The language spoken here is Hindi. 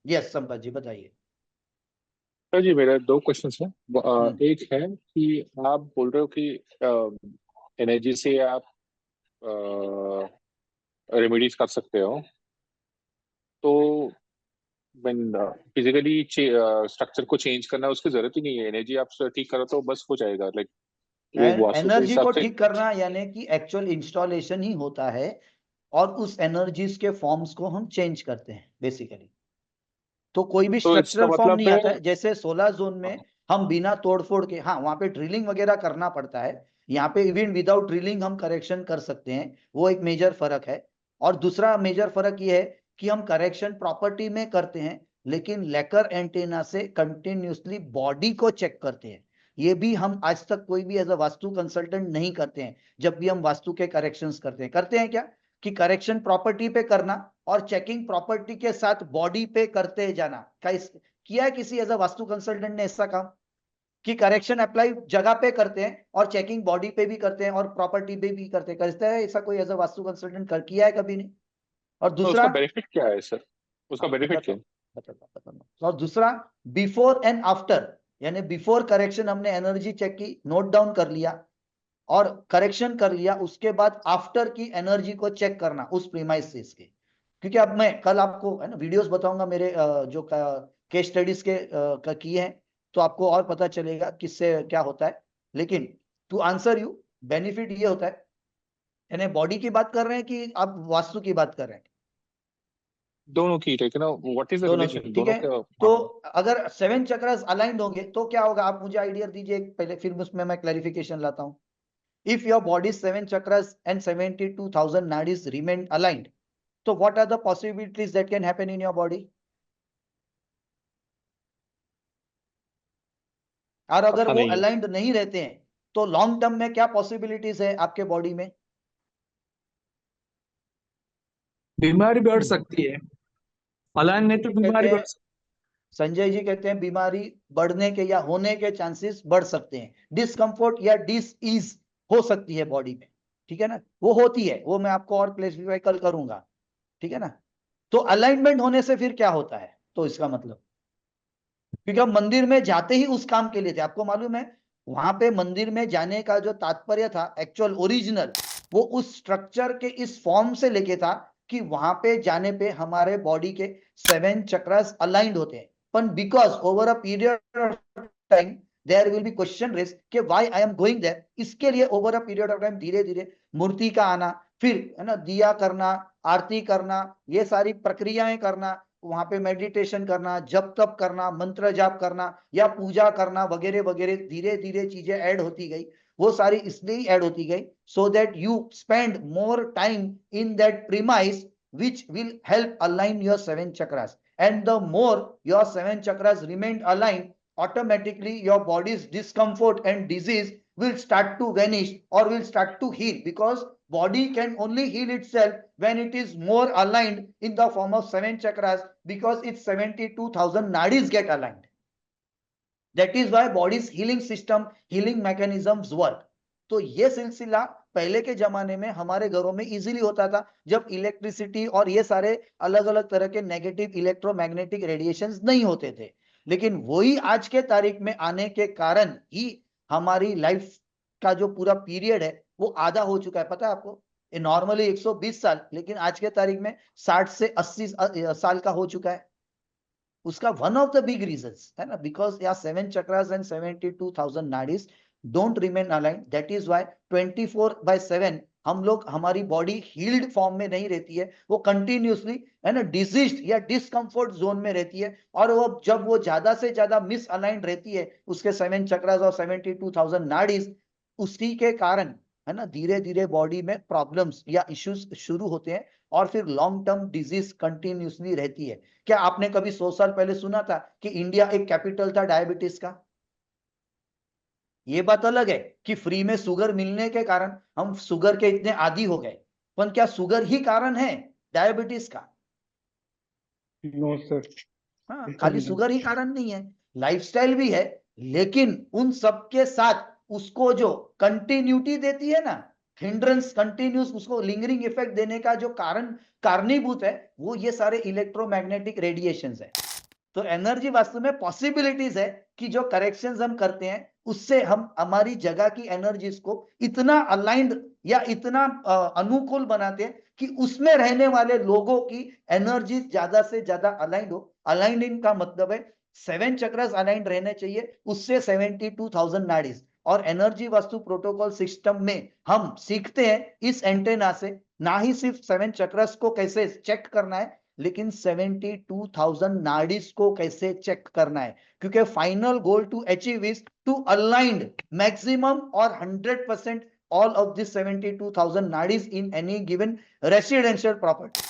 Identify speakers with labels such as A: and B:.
A: यस संपत जी बताइए।
B: सर जी, मेरा दो क्वेश्चन है।
A: हम्म।
B: एक है कि आप बोल रहे हो कि एनर्जी से आप रेमेडीज कर सकते हो, तो फिजिकली स्ट्रक्चर को चेंज करना उसकी जरूरत ही नहीं है। एनर्जी आप ठीक करो तो बस हो जाएगा, लाइक वो वास्तु के
A: एनर्जी
B: हिसाब
A: को
B: से।
A: ठीक करना यानी कि एक्चुअल इंस्टॉलेशन ही होता है, और उस एनर्जीज के फॉर्म्स को हम चेंज करते हैं बेसिकली। तो कोई भी
B: तो इसका
A: स्ट्रक्चरल फॉर्म
B: मतलब
A: नहीं
B: है।
A: आता है, जैसे 16 जोन में हम बिना तोड़फोड़ के, हाँ वहां पे ड्रिलिंग वगैरह करना पड़ता है, यहाँ पे इवन विदाउट ड्रिलिंग हम करेक्शन कर सकते हैं, वो एक मेजर फर्क है। और दूसरा मेजर फर्क ये है कि हम करेक्शन प्रॉपर्टी में करते हैं, लेकिन लेकर एंटेना से कंटिन्यूसली बॉडी को चेक करते हैं। ये भी हम आज तक कोई भी एज अ वास्तु कंसल्टेंट नहीं करते हैं। जब भी हम वास्तु के करेक्शंस करते हैं क्या, कि करेक्शन प्रॉपर्टी पे करना और चेकिंग प्रॉपर्टी के साथ बॉडी पे करते जाना। किया है किसी एज अ वास्तु कंसल्टेंट ने ऐसा काम, कि करेक्शन अप्लाई जगह पे करते हैं और चेकिंग बॉडी पे भी करते हैं और प्रॉपर्टी पे भी करते हैं, ऐसा कोई एज अ वास्तु कंसल्टेंट कर किया है कभी नहीं? और
B: तो
A: दूसरा,
B: उसका बेनिफिट क्या है सर? उसका
A: हाँ
B: बेनिफिट
A: बताता
B: क्या
A: हूँ
B: है?
A: बताता हूँ। और दूसरा, बिफोर एंड आफ्टर, यानी बिफोर करेक्शन हमने एनर्जी चेक की, नोट डाउन कर लिया और करेक्शन कर लिया, उसके बाद आफ्टर की एनर्जी को चेक करना उस प्रीमाइसेस के। क्योंकि अब मैं कल आपको है ना वीडियोस बताऊंगा मेरे जो केस स्टडीज के का किए हैं, तो आपको और पता चलेगा किससे क्या होता है। लेकिन टू आंसर यू, बेनिफिट ये होता है, यानी बॉडी की बात कर रहे हैं कि आप वास्तु की बात कर रहे हैं?
B: दोनों की, ठीक है ना? व्हाट इज द
A: दोनों की
B: रिलेशन
A: ठीक
B: दोनों
A: है।
B: का?
A: तो
B: हाँ।
A: अगर 7 चक्रस अलाइंड होंगे तो क्या होगा, आप मुझे आइडिया दीजिए पहले, फिर उसमें मैं क्लैरिफिकेशन लाता हूं। If your body's 7 chakras and 72,000 nadis remain aligned, so what are the possibilities that can happen in your body? और अगर
B: पता
A: वो
B: नहीं।
A: अलाइंड नहीं रहते हैं तो लॉन्ग टर्म में क्या पॉसिबिलिटीज है आपके बॉडी में?
C: बीमारी बढ़ सकती है। अलाइन नहीं तो
A: कहते
C: बीमारी बढ़
A: हैं,
C: सकती
A: संजय जी कहते हैं बीमारी बढ़ने के या होने के चांसेस बढ़ सकते हैं, डिस्कम्फर्ट या डिस ईज हो सकती है बॉडी में। ठीक है ना, वो होती है, वो मैं आपको और क्लेरिफाई कल करूंगा। ठीक है ना। तो अलाइनमेंट होने से फिर क्या होता है, तो इसका मतलब, क्योंकि हम मंदिर में जाते ही उस काम के लिए थे, आपको मालूम है, वहां पे मंदिर में जाने का जो तात्पर्य था एक्चुअल ओरिजिनल, वो उस स्ट्रक्चर के इस फॉर्म से लेके था कि वहां पे जाने पे हमारे बॉडी के 7 चक्रास अलाइंड होते हैं। पर because over a period of time there will be question raise कि why I am going there, इसके लिए over a period of time धीरे धीरे मूर्ति का आना, फिर है ना दिया करना, आरती करना, ये सारी प्रक्रियाएं करना, वहां पे मेडिटेशन करना, जप तप करना, मंत्र जाप करना या पूजा करना वगैरह वगैरह, धीरे धीरे चीजें ऐड होती गई। वो सारी इसलिए ऐड होती गई so that you spend more time in that premise which will help align your 7 chakras, and the more your 7 chakras remain aligned, automatically your body's discomfort and disease will start to vanish or will start to heal, because body can only heal itself when it is more aligned in the form of 7 chakras, because its 72,000 nadis get aligned. That is why body's healing system, healing mechanisms work. तो ये सिलसिला पहले के जमाने में हमारे घरों में इजीली होता था, जब इलेक्ट्रिसिटी और ये सारे अलग अलग तरह के नेगेटिव इलेक्ट्रोमैग्नेटिक रेडिएशंस नहीं होते थे। लेकिन वही आज के तारीख में आने के कारण ही हमारी लाइफ का जो पूरा पीरियड है वो आधा हो चुका है, पता है आपको? नॉर्मली 120 साल, लेकिन आज के तारीख में 60 से 80 साल का हो चुका है। उसका one of the big reasons है ना, बिकॉज या 7 chakras and 72,000 nadis don't remain align. That is why 24/7 हम लोग, हमारी बॉडी हील्ड फॉर्म में नहीं रहती है, वो कंटिन्यूसली है ना डिजीज या डिस्कंफर्ट जोन में रहती है। और वो जब वो ज्यादा से ज्यादा मिस अलाइन रहती है उसके 7 chakras और 72,000 नाडीज, उसी के कारण है ना धीरे धीरे बॉडी में प्रॉब्लम्स या इश्यूज शुरू होते हैं, और फिर लॉन्ग टर्म डिजीज कंटिन्यूसली रहती है। क्या आपने कभी 100 साल पहले सुना था कि इंडिया एक कैपिटल था डायबिटीज का? ये बात अलग है कि फ्री में शुगर मिलने के कारण हम शुगर के इतने आदी हो गए, पर क्या शुगर ही कारण है डायबिटीज का?
C: नो सर,
A: हाँ,
C: ऐसा
A: खाली
C: नहीं है।
A: शुगर ही कारण नहीं है, लाइफस्टाइल भी है। लेकिन उन सबके साथ उसको जो कंटिन्यूटी देती है ना, हिंड्रेंस कंटिन्यूस, उसको लिंगरिंग इफेक्ट देने का जो कारणीभूत है, वो ये सारे इलेक्ट्रोमैग्नेटिक रेडिएशंस है। तो एनर्जी वास्तु में पॉसिबिलिटीज है कि जो करेक्शंस हम करते हैं उससे हम हमारी जगह की एनर्जीज को इतना अलाइंड या इतना अनुकूल बनाते हैं कि उसमें रहने वाले लोगों की एनर्जी ज्यादा से ज्यादा अलाइंड हो। अलाइंड इन का मतलब है 7 चक्रस अलाइंड रहने चाहिए, उससे 72,000 नाड़ीज। और एनर्जी वास्तु प्रोटोकॉल सिस्टम में हम सीखते हैं इस एंटेना से ना ही सिर्फ 7 चक्रस को कैसे चेक करना है, लेकिन 72,000 नाड़ीज को कैसे चेक करना है, क्योंकि final goal to achieve is to aligned maximum और 100% all of this 72,000 nadis in any given residential property.